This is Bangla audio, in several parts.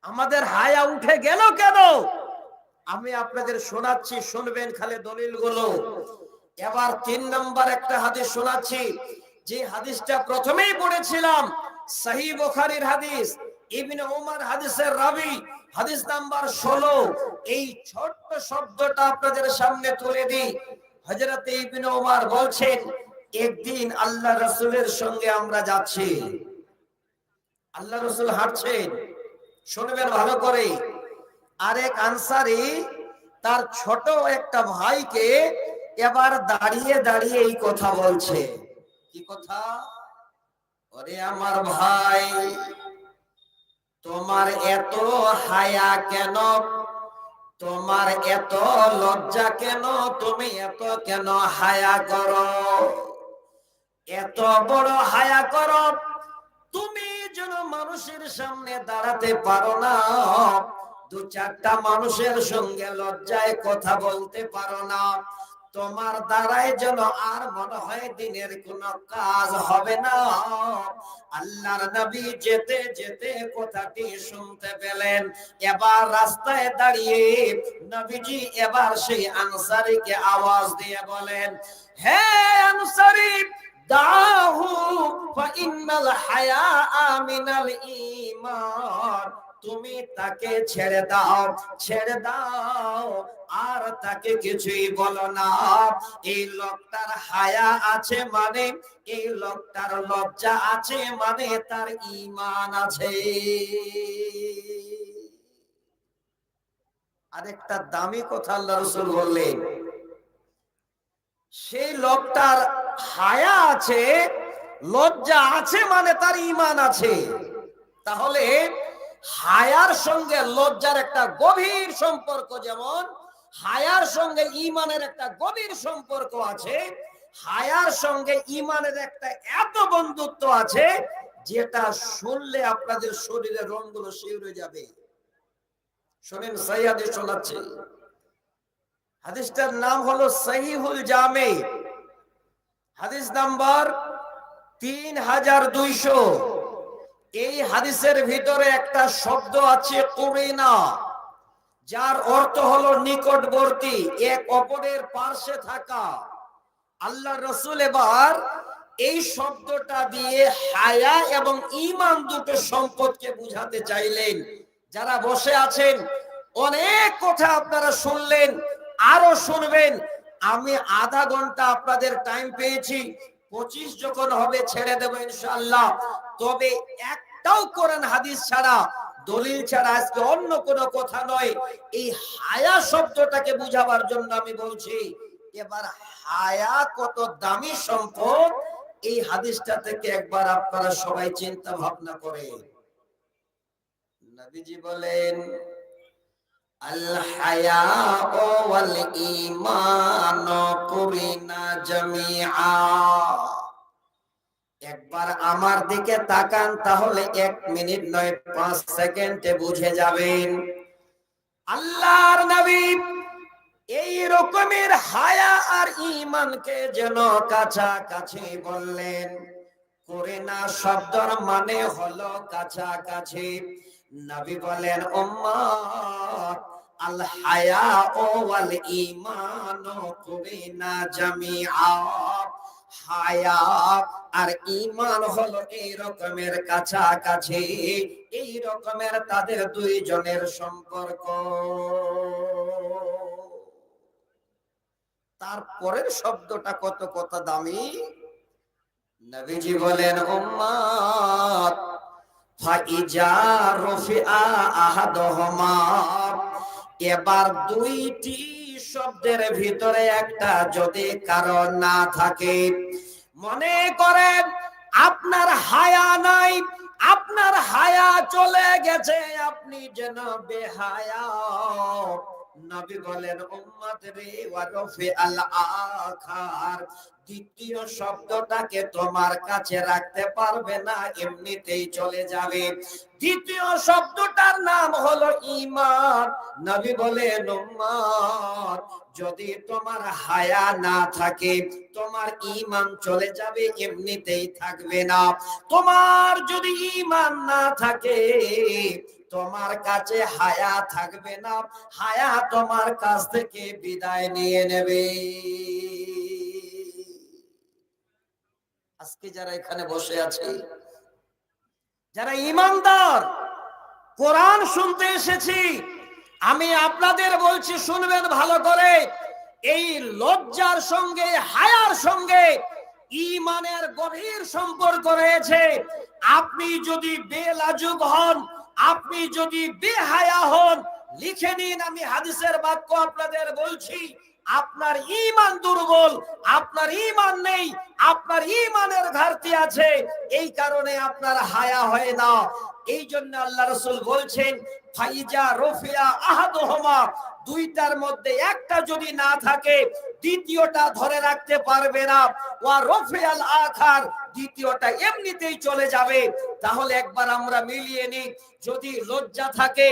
আমাদের হায়া উঠে গেল কেন? আমি আপনাদের শোনাচ্ছি, শুনবেন খালি দলিলগুলো। এবার 3 নম্বর একটা হাদিস শোনাচ্ছি, যে হাদিসটা প্রথমেই পড়েছিলাম, সহিহ বুখারীর হাদিস, ইবনে উমর হাদিসের রাবী, হাদিস নাম্বার 16। এই ছোট্ট শব্দটা আপনাদের সামনে তুলে দিই। হযরত ইবনে উমর বলছেন, একদিন আল্লাহ রাসূলের সঙ্গে আমরা যাচ্ছি, আল্লাহ রাসূল হাঁটছেন, শুনবেন ভালো করে। আরেক আনসারী তার ছোট একটা ভাইকে এবার দাঁড়িয়ে দাঁড়িয়ে এই কথা বলছে। কি কথা? ওরে আমার ভাই, তোমার এত হায়া কেন? তোমার এত লজ্জা কেন? তুমি এত কেন হায়া করো? এত বড় হায়া করো, তুমি যেন মানুষের সামনে দাঁড়াতে পারো না, 2-4টা মানুষের সঙ্গে লজ্জায় কথা বলতে পারো না, তোমার দ্বারাই যেন আর মনে হয় দিনের কোনো কাজ হবে না। আল্লাহর নবী যেতে যেতে কথাটি শুনতে পেলেন। এবার রাস্তায় দাঁড়িয়ে নবীজি এবার সেই আনসারীকে আওয়াজ দিয়ে বলেন, হে আনসারী, দাহু ফাইন্নাল হায়া মিনাল ঈমান। তুমি তাকে ছেড়ে দাও, ছেড়ে দাও, আর তাকে কিছুই বলো না। এই লোকটার হায়া আছে মানে, এই লোকটার লজ্জা আছে মানে তার ঈমান আছে। আরেকটা দামি কথা আল্লাহ রাসূল বললেন, সেই লোকটার হায়া আছে, লজ্জা আছে মানে তার ঈমান আছে। তাহলে হায়ার সঙ্গে লজ্জার একটা গভীর সম্পর্ক, যেমন হায়ার সঙ্গে ঈমানের একটা গভীর সম্পর্ক আছে, হায়ার সঙ্গে ঈমানের একটা এত বন্ধুত্ব আছে, যেটা শুনলে আপনাদের শরীরের রঙগুলো শিউরে যাবে। শুনেন, সহিহ হাদিস শোনাচ্ছি। হাদিসটার নাম হলো সহিহুল জামে, হাদিস নাম্বার 3200। এই হাদিসের ভিতরে একটা শব্দ আছে কুরিনা, যার অর্থ হলো নিকটবর্তী, এক অপরের পাশে থাকা। আল্লাহ রাসূল এবার এই শব্দটা দিয়ে হায়া এবং ঈমান দুটো সম্পদকে বুঝাতে চাইলেন। যারা বসে আছেন, অনেক কথা আপনারা শুনলেন, আরো শুনবেন। আমি আধা ঘন্টা আপনাদের টাইম পেয়েছি, 25 যখন হবে ছেড়ে দেব ইনশাআল্লাহ। তবে একটাও কোরআন হাদিস ছাড়া, দলিল ছাড়া আজকে অন্য কোনো কথা নয়, এই হায়া শব্দটাকে বুঝাবার জন্য আমি বলছি। এবার হায়া কত দামি সম্পদ, এই হাদিসটা থেকে একবার আপনারা সবাই চিন্তা ভাবনা করেন। নবীজি বলেন, আল হায়া ওয়াল ঈমান কুরিনা জামিআ। একবার আমার দিকে তাকান, তাহলে 1 মিনিট নয় 5 সেকেন্ডে বুঝে যাবেন। আল্লাহর নবী এই রকমের হায়া আর ঈমানকে যেন কাছাকাছি বললেন। কুরিনা শব্দর মানে হলো কাছাকাছি। নবী বলেন, উম্মত, আল হায়া ওয়াল ঈমান কুরিনা জামিআ। হায়া আর ঈমান হলো এই রকমের কাছাকাছি, এই রকমের তাদের দুইজনের সম্পর্ক। তারপরের শব্দটা কত দামি। নবীজি বলেন, উম্মত, ফাইজা রফিআ আহাদুহুমা। এবার দুইটি শব্দের ভিতরে একটা যদি কারণ না থাকে, মনে করেন আপনার হায়া নাই, আপনার হায়া চলে গেছে, আপনি যেন বেহায়া। নবী বলেন, উম্মত রে, ওয়া রফিআল আখার, দ্বিতীয় শব্দটাকে তোমার কাছে রাখতে পারবে না, এমনিতেই চলে যাবে। দ্বিতীয় শব্দটার নাম হলো ঈমান। নবী বলেন, উম্মত, যদি তোমার হায়া না থাকে, তোমার ঈমান চলে যাবে, এমনিতেই থাকবে না। তোমার যদি ঈমান না থাকে, তোমার কাছে হায়া থাকবে না, হায়া তোমার কাছ থেকে বিদায় নিয়ে নেবে। আজকে যারা এখানে বসে আছে, যারা ঈমানদার, কোরআন শুনতে এসেছি, আমি আপনাদের বলছি, শুনবেন ভালো করে। এই লজ্জার সঙ্গে হায়ার সঙ্গে ঈমানের গভীর সম্পর্ক রয়েছে। আপনি যদি বেলাজুক হন, আপনি যদি বেহায়া হন, লিখে নিন, আমি হাদিসের বাক্য আপনাদের বলছি, আপনার ঈমান দুর্বল, আপনার ঈমান নেই, আপনার ঈমানের ঘাটতি আছে, এই কারণে আপনার হায়া হয় না। এই জন্য আল্লাহ রাসূল বলছেন, ফাইজা রফিয়া আহাদুহুমা, দুইটার মধ্যে একটা যদি না থাকে দ্বিতীয়টা ধরে রাখতে পারবে না, ওয়া রফিয়াল আখার, দ্বিতীয়টা এমনিতেই চলে যাবে। তাহলে একবার আমরা মিলিয়ে নিই, যদি লজ্জা থাকে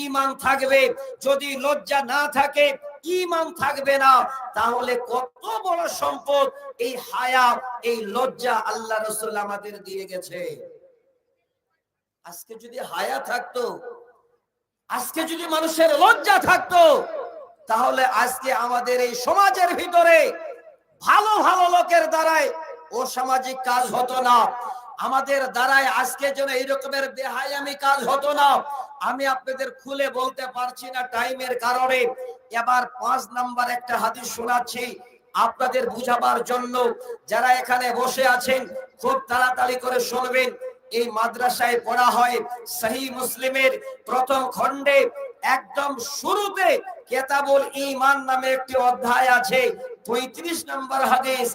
ঈমান থাকবে, যদি লজ্জা না থাকে ঈমান থাকবে না। তাহলে কত বড় সম্পদ এই হায়া, এই লজ্জা আল্লাহ রাসূল আমাদের দিয়ে গেছে। আজকে যদি হায়া থাকতো, আজকে যদি মানুষের লজ্জা থাকতো, তাহলে আজকে আমাদের এই সমাজের ভিতরে ভালো ভালো লোকের দ্বারাই অসামাজিক কাজ হতো না, আমাদের দ্বারাই আজকে যেন এই রকমের বেহায়ামি কাজ হতো না। আমি আপনাদের খুলে বলতে পারছি না টাইমের কারণে। এবার 5 নাম্বার একটা হাদিস শোনাচ্ছি আপনাদের বুঝাবার জন্য। যারা এখানে বসে আছেন খুব তাড়াতাড়ি করে শুনবেন। এই মাদ্রাসায় পড়া হয় সহিহ মুসলিমের প্রথম খণ্ডে একদম শুরুতে কিতাবুল ঈমান নামে একটি অধ্যায় আছে, 35 নম্বর হাদিস।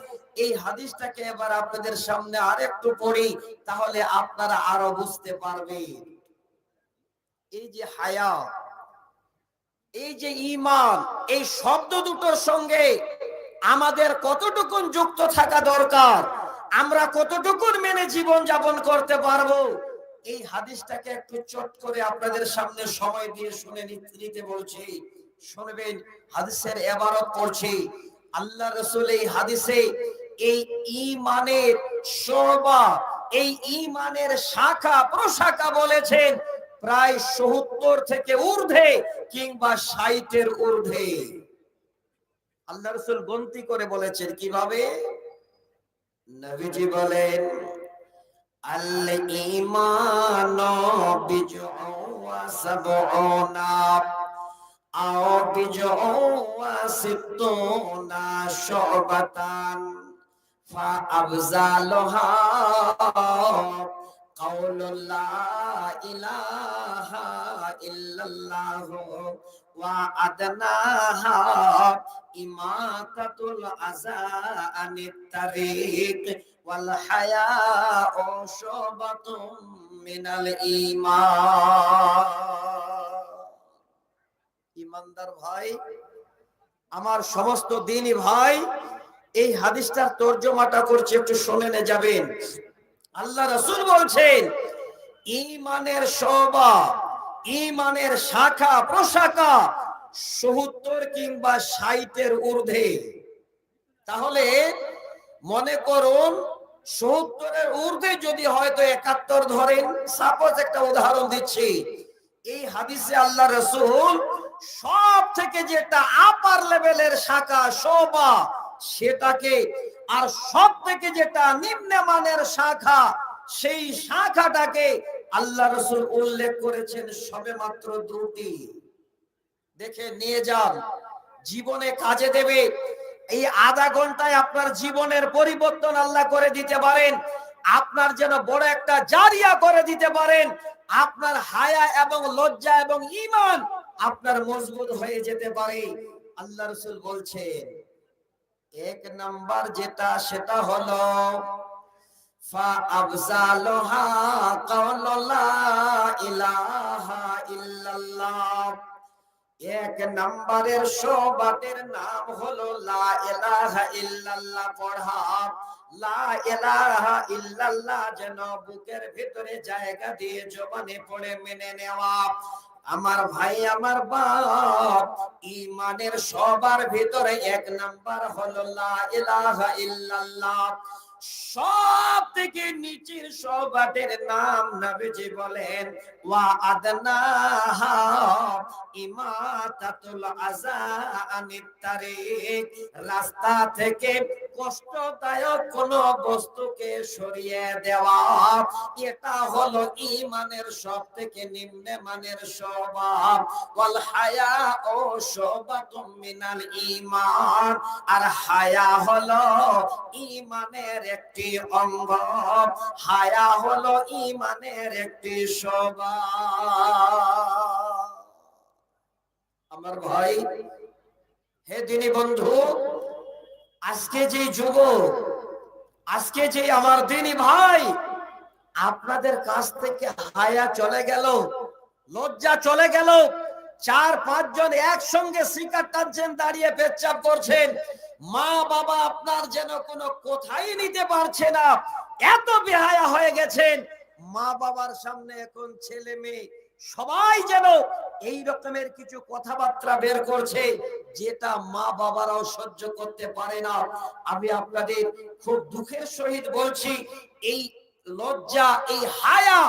এই হাদিসটাকে এবার আপনাদের সামনে আরেকটু পড়ি, তাহলে আপনারা আরো বুঝতে পারবেন। এই যে হায়া, এই যে ঈমান, এই শব্দ দুটোর সঙ্গে আমাদের কতটুকুন যুক্ত থাকা দরকার, আমরা কতটুকুন মেনে জীবন যাপন করতে পারবো, এই হাদিসটাকে একটু চট করে আপনাদের সামনে সময় দিয়ে শুনে নিতে বলছি। শুনবেন, হাদিসের ইবারত পড়ছি। আল্লাহ রাসূল এই হাদিসে এই ঈমানের শোভা, এই ঈমানের শাখা প্রশাখা বলেছেন প্রায় 70 থেকে ঊর্ধ্বে কিংবা 60 এর ঊর্ধ্বে। আল্লাহ রাসূল গণতি করে বলেছেন কিভাবে? নবীজি বলেন, আল ঈমানু বিজউ ওয়া সাবউনা আও বিজউ ওয়া সিত্তুনা শুবাতান ফা আফজালুহা কাউলু লা ইলাহা ইল্লাল্লাহু ওয়া আদনাহা ইমাতাতুল আযা আনিত তারিক ওয়াল হায়াউ শুবাতুম মিনাল ঈমান। ঈমানদার ভাই, আমার সমস্ত দ্বীনি ভাই, এই হাদিসটার তরজমাটা করছি, একটু শুনে নে যাবেন। আল্লাহ রাসূল বলছেন ঈমানের শোভা, ঈমানের শাখা প্রশাখা 70 কিংবা 60 এর ঊর্ধ্বে। তাহলে মনে করুন 70 এর ঊর্ধ্বে যদি হয়তো 71 ধরেন, সাপোজ একটা উদাহরণ দিচ্ছি। এই হাদিসে আল্লাহ রাসূল সব থেকে যেটা আপার লেভেলের শাখা শোভা সেটাকে, আর সব থেকে যেটা নিম্নমানের শাখা সেই শাখাটাকে আল্লাহ রাসূল উল্লেখ করেছেন সবে মাত্র 2টি। দেখে নিয়ে যান, জীবনে কাজে দেবে। এই আধা ঘন্টায় আপনার জীবনের পরিবর্তন আল্লাহ করে দিতে পারেন, আপনার যেন বড় একটা জারিয়া করে দিতে পারেন। আপনার হায়া এবং লজ্জা এবং ঈমান আপনার মজবুত হয়ে যেতে পারে। আল্লাহ রাসূল বলছেন 1 নাম্বার যেটা, সেটা হলো ফা আফজালুহা কাউলু লা ইলাহা ইল্লাল্লাহ। 1 নাম্বারের শোভাতের নাম হলো লা ইলাহা ইল্লাল্লাহ পড়া। লা ইলাহা ইল্লাল্লাহ যেন বুকের ভিতরে জায়গা দিয়ে জবানে পড়ে মেনে নেওয়া। আমার ভাই, আমার বাপ, ঈমানের সবার ভিতরে 1 নাম্বার হলো লা ইলাহা ইল্লাল্লাহ। সব থেকে নিচের সওগাতের নাম নবীজি বলেন ওয়া আদনাহা ইমাতাতুল আযা আনিত তারিক, রাস্তা থেকে কষ্টদায়ক কোন বস্তুকে সরিয়ে দেওয়া, এটা হলো ঈমানের সবথেকে নিম্নমানের স্বভাব। ওয়াল হায়া ও শুবাতুম মিনাল ঈমান, আর হায়া হলো ঈমানের একটি অঙ্গ, হায়া হলো ঈমানের একটি স্বভাব। আমার ভাই, হে দিনী বন্ধু, আজকে যে যুবক, আজকে যে আমার দিনী ভাই, আপনাদের কাছ থেকে হায়া চলে গেল, লজ্জা চলে গেল। 4-5 জন একসঙ্গে শিকার টানছেন, দাঁড়িয়ে পেচ্ছাপ করছেন, মা বাবা আপনার যেন কোনো কথাই নিতে পারছে না, এত বেহায়া হয়ে গেছেন। মা বাবার সামনে এখন ছেলে মেয়ে সবাই যেন এই রকমের কিছু কথাবার্তা বের করছে, যেটা মা বাবারাও সহ্য করতে পারে না। আমি আপনাদের খুব দুঃখের সহিত বলছি, এই লজ্জা, এই হায়া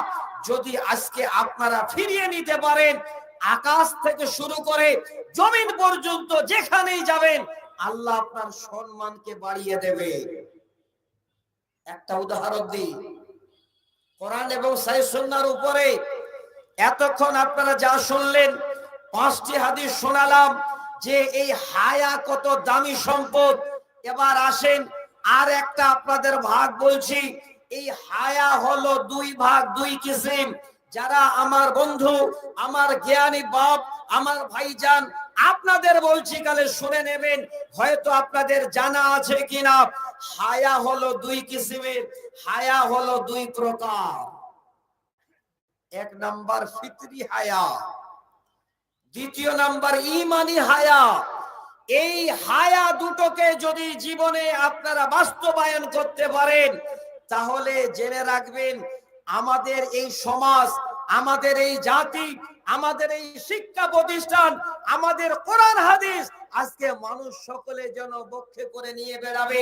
যদি আজকে আপনারা ফিরিয়ে নিতে পারেন, আকাশ থেকে শুরু করে জমিন পর্যন্ত যেখানেই যাবেন, আল্লাহ আপনার সম্মানকে বাড়িয়ে দেবে। একটা উদাহরণ দিই, কোরআন এবং সহিহ সুন্নাহর উপরে এতক্ষণ আপনারা যা শুনলেন, 5টি হাদিস শোনালাম যে এই হায়া কত দামি সম্পদ। এবার আসেন আর একটা আপনাদের ভাগ বলছি। এই হায়া হলো 2 ভাগ, 2 কিসিম। যারা আমার বন্ধু, আমার জ্ঞানী বাপ, আমার ভাইজান, আপনাদের বলছি, কালে শুনে নেবেন, হয়তো আপনাদের জানা আছে কিনা। হায়া হলো 2 কিসিমের, হায়া হলো 2 প্রকার। 1 নাম্বার ফিতরি হায়া, 2য় নাম্বার ঈমানি হায়া। এই হায়া দুটোকে যদি জীবনে আপনারা বাস্তবায়ন করতে পারেন, তাহলে জেনে রাখবেন, আমাদের এই সমাজ, আমাদের এই জাতি, আমাদের এই শিক্ষা প্রতিষ্ঠান, আমাদের কোরআন হাদিস আজকে মানুষ সকলে যেন বক্ষে করে নিয়ে বেড়াবে।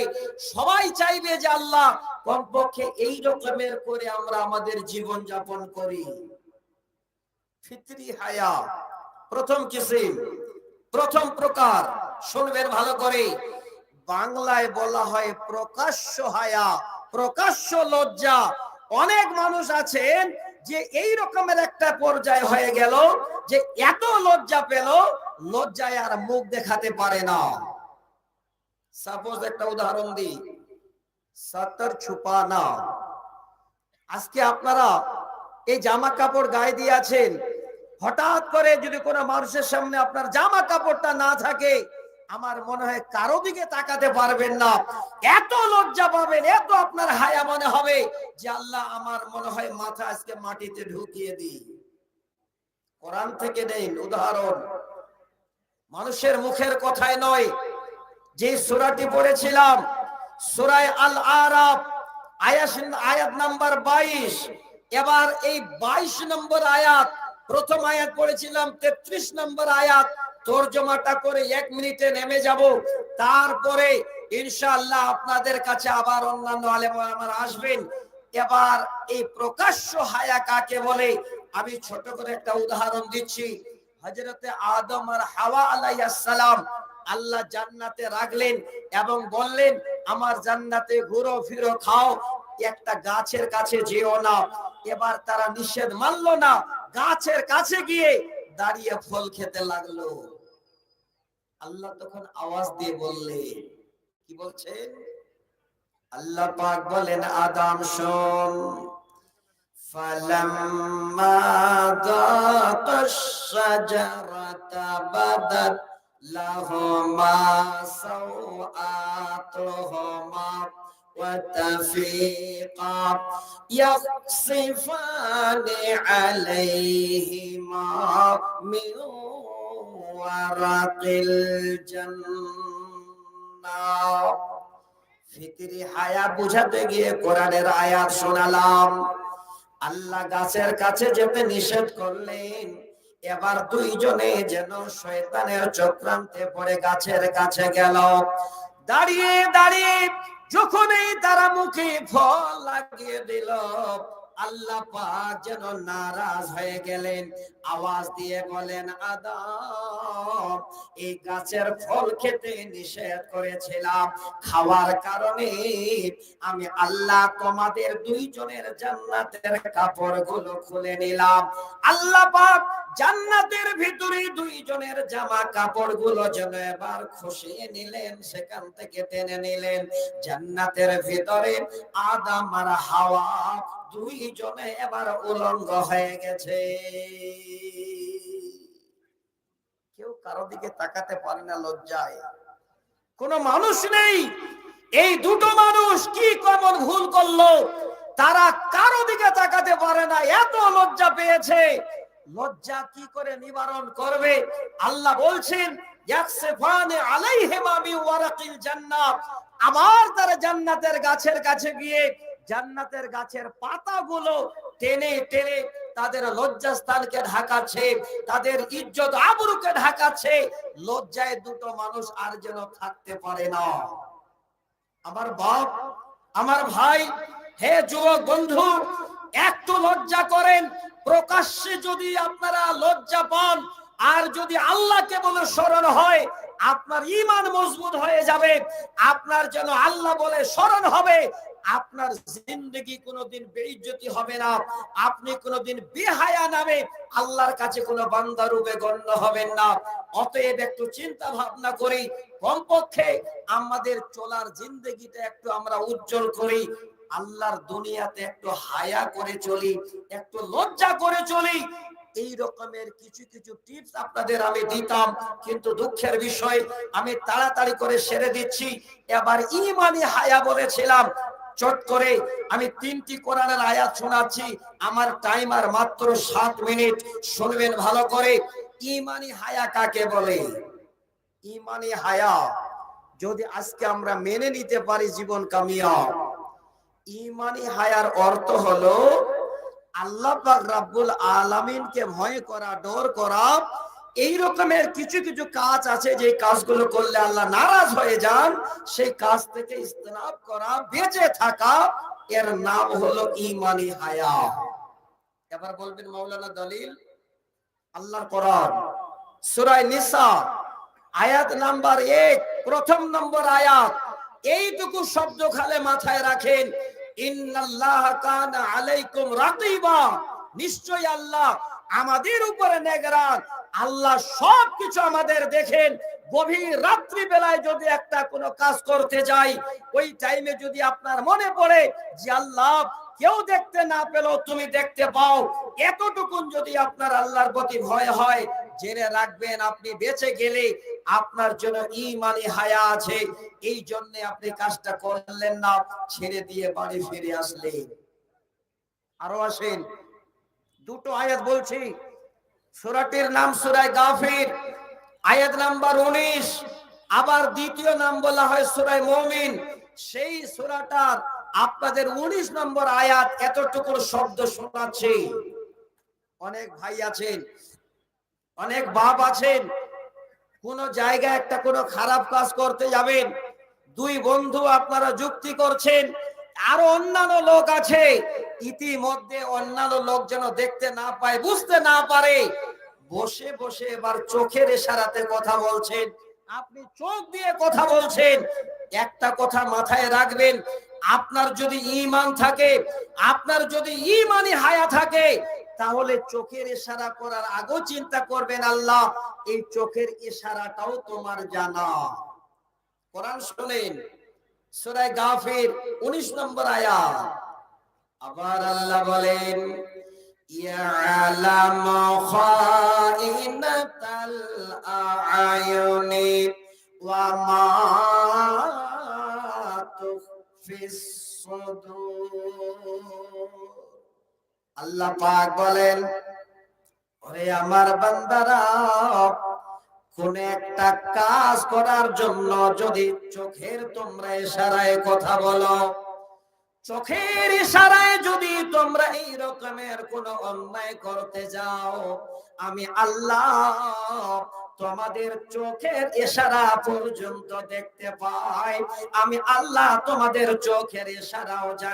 সবাই চাইবে যে আল্লাহ কমপক্ষে এই রকমের করে আমরা আমাদের জীবন যাপন করি। ফিতরি হায়া প্রথম কিসিম, প্রথম প্রকার, শুনবেন ভালো করে। বাংলায় বলা হয় প্রকাশ্য হায়া, প্রকাশ্য লজ্জা। অনেক মানুষ আছেন যে এই রকমের একটা পর্যায় হয়ে গেল যে এত লজ্জা পেল, লজ্জায় আর মুখ দেখাতে পারে না। সাপোজ একটা উদাহরণ দিই, সতর ছুপানা। আজকে আপনারা এই জামা কাপড় গায়ে দিয়ে আছেন, হঠাৎ করে যদি কোনো মানুষের সামনে আপনার জামা কাপড়টা না থাকে, আমার মনে হয় কারো দিকে তাকাতে পারবেন না, এত লজ্জা পাবেন, এত আপনার হায়া মনে হবে যে আল্লাহ আমার মনে হয় মাথা আজকে মাটিতে ঢুকিয়ে দিই। কোরআন থেকে নেন উদাহরণ, মানুষের মুখের কথায় নয়। যে সূরাটি পড়েছিলাম, সূরা আল আরাফ, আয়াত নাম্বার 22। এবার এই 22 নম্বর আয়াত, প্রথম আয়াত পড়েছিলাম 33 নম্বর আয়াত, তরজমাটা করে 1 মিনিটে নেমে যাব। তারপরে ইনশাআল্লাহ আপনাদের কাছে আবার অন্যান্য আলেম ওলামারা আসবেন। এবার এই প্রকাশ্য হায়া কাকে বলে আমি ছোট করে একটা উদাহরণ দিচ্ছি। হযরতে আদম আর হাওয়া আলাইহিস সালাম আল্লাহ জান্নাতে রাখলেন এবং বললেন, আমার জান্নাতে ঘুরো ফিরো, খাও, একটা গাছের কাছে যেও না। এবার তারা নিষেধ মানলো না, গাছের কাছে গিয়ে দাঁড়িয়ে ফল খেতে লাগলো। আল্লাহ তখন আওয়াজ দিয়ে বললেন, কি বলছেন? আল্লাহ পাক বলেন, আদম শোন, ফালাম্মা যাকাশ শাজারাতা বাদাত লাহুমা সাওআতুহুমা ওয়া তাফিকা ইয়াখসিফানি আলাইহিমা মিন ওয়ারাকিল জান্নাহ। ফিতরি হায়া বুঝাতে গিয়ে কোরআনের আয়াত শোনালাম। আল্লাহ গাছের কাছে যেতে নিষেধ করলেন। এবার 2 জনে যেন শয়তানের চক্রান্তে পড়ে গাছের কাছে গেল। দাঁড়িয়ে দাঁড়িয়ে যখনই তারা মুখে ফল লাগিয়ে দিল, আল্লাহ পাক যেন নারাজ হয়ে গেলেন, আওয়াজ দিয়ে বলেন, আদম, এই গাছের ফল খেতে নিষেধ করেছিলাম, খাওয়ার কারণে আমি আল্লাহ তোমাদের দুইজনের জান্নাতের কাপড়গুলো খুলে নিলাম। আল্লাহ পাক জান্নাতের ভিতরে দুইজনের জামা কাপড়গুলো যেন এবার খসিয়ে নিলেন, সেখান থেকে টেনে নিলেন। জান্নাতের ভিতরে আদম আর হাওয়া দুইজনে এবার উলঙ্গ হয়ে গেছে। কেউ কারো দিকে তাকাতে পারে না লজ্জায়, কোন মানুষ নেই। এই দুটো মানুষ কি কেমন ভুল করলো, তারা কারো দিকে তাকাতে পারে না, এত লজ্জা পেয়েছে। লজ্জা কি করে নিবারণ করবে? আল্লাহ বলছেন, ইয়াকসিফানে আলাইহিমা মিন ওয়ারাকিল জান্নাত, আবার তারা জান্নাতের গাছের কাছে গিয়ে জান্নাতের গাছের পাতাগুলো টেনে টেনে তাদের লজ্জাস্থানকে ঢাকাচ্ছে, তাদের ইজ্জত আবরুকে ঢাকাচ্ছে। লজ্জায় দুটো মানুষ আর যেন থাকতে পারে না। আমার বাপ, আমার ভাই, হে যুবক বন্ধু, একটু লজ্জা করেন। প্রকাশ্যে যদি আপনারা লজ্জা পান, আর যদি আল্লাহকে বলে স্মরণ হয়, আপনার ঈমান মজবুত হয়ে যাবে। আপনার যেন আল্লাহ বলে স্মরণ হবে, আপনার জিন্দেগি কোনোদিন বেইজ্জতি হবে না, আপনি কোনোদিন বেহায়া নামে আল্লাহর কাছে কোনো বান্দা রূপে গণ্য হবেন না। অতএব একটু চিন্তা ভাবনা করি, কমপক্ষে আমাদের চলার জিন্দেগিটা একটু আমরা উজ্জ্বল করি, আল্লাহর দুনিয়াতে একটু হায়া করে চলি, একটু লজ্জা করে চলি। এই রকমের কিছু কিছু টিপস আপনাদের আমি দিতাম, কিন্তু দুঃখের বিষয় আমি তাড়াতাড়ি করে সেরে দিচ্ছি। এবার ঈমানি হায়া বলেছিলাম, চট করে আমি 3টি কোরআনের আয়াত শোনাচ্ছি। আমার টাইমার মাত্র 7 মিনিট, শুনবেন ভালো করে। ঈমানি হায়া কাকে বলে? ঈমানি হায়া যদি আজকে আমরা মেনে নিতে পারি, জীবন কামিয়াব। ঈমানি হায়ার অর্থ হলো আল্লাহ পাক রব্বুল আলামিনকে ভয় করা, ডর করা। এই রকমের কিছু কিছু কাজ আছে যে কাজগুলো করলে আল্লাহ নারাজ হয়ে যান, সেই কাজ থেকে ইজতিনাব করা, বেঁচে থাকা, এর নাম হলো ঈমানি হায়া। এবার বলবেন মাওলানা দলিল? আল্লাহর কোরআন সূরা নিসা আয়াত নাম্বার 1, প্রথম নম্বর আয়াত। এইটুকু শব্দ খালে মাথায় রাখেন, ইন্নাল্লাহা কানা আলাইকুম রাকিবা, নিশ্চয়ই আল্লাহ আমাদের উপরে নিগরান। আল্লাহ সবকিছু আমাদের দেখেন। গভীর রাত্রি বেলায় যদি একটা কোনো কাজ করতে যাই, ওই টাইমে যদি আপনার মনে পড়ে যে আল্লাহ কেউ দেখতে না পেলেও তুমি দেখতে পাও, এতটুকুন যদি আপনার আল্লাহর প্রতি ভয় হয়, জেনে রাখবেন আপনি বেঁচে গেলে আপনার জন্য ঈমানি হায়া আছে। এই জন্য আপনি কাজটা করলেন না, ছেড়ে দিয়ে বাড়ি ফিরে আসলেন। আরো আসেন, দুটো আয়াত বলছি। সূরাটির নাম সূরা গাফির, আয়াত নাম্বার 19। আবার দ্বিতীয় নাম বলা হয় সূরা মুমিন। সেই সূরাটার আপনাদের 19 নম্বর আয়াত। এতটুকু শব্দ শোনাচ্ছি। অনেক ভাই আছেন, অনেক বাপ আছেন, কোন জায়গায় একটা কোনো খারাপ কাজ করতে যাবেন, দুই বন্ধু আপনারা যুক্তি করছেন, আরো অন্যান্য লোক আছে, ইতিমধ্যে অন্যান্য লোক যেন দেখতে না পায়, বুঝতে না পারে, বসে বসে এবার চোখের ইশারাতে কথা বলছেন, আপনি চোখ দিয়ে কথা বলছেন। একটা কথা মাথায় রাখবেন, আপনার যদি ঈমান থাকে, আপনার যদি ঈমানি হায়া থাকে, তাহলে চোখের ইশারা করার আগেও চিন্তা করবেন, আল্লাহ এই চোখের ইশারাটাও তোমার জানা। কোরআন শুনেন, সূরা গাফির 19 নম্বর আয়াত। আবার আল্লাহ বলেন, ইয়ালামু খাইনাতাল আ'য়ুনি ওয়া মা তুখফিস সুদূর। আল্লাহ পাক বলেন, ওরে আমার বান্দারা, কোন একটা কাজ করার জন্য যদি চোখের তোমরা ইশারায় কথা বলো, চোখের ইশারায় যদি তোমরা এই রকমের কোন অন্যায় করতে যাও, আমি আল্লাহ তোমাদের চোখের ইশারা পর্যন্ত দেখতে পাই। আমি আল্লাহ তোমাদের চোখের ইশারাও জানি।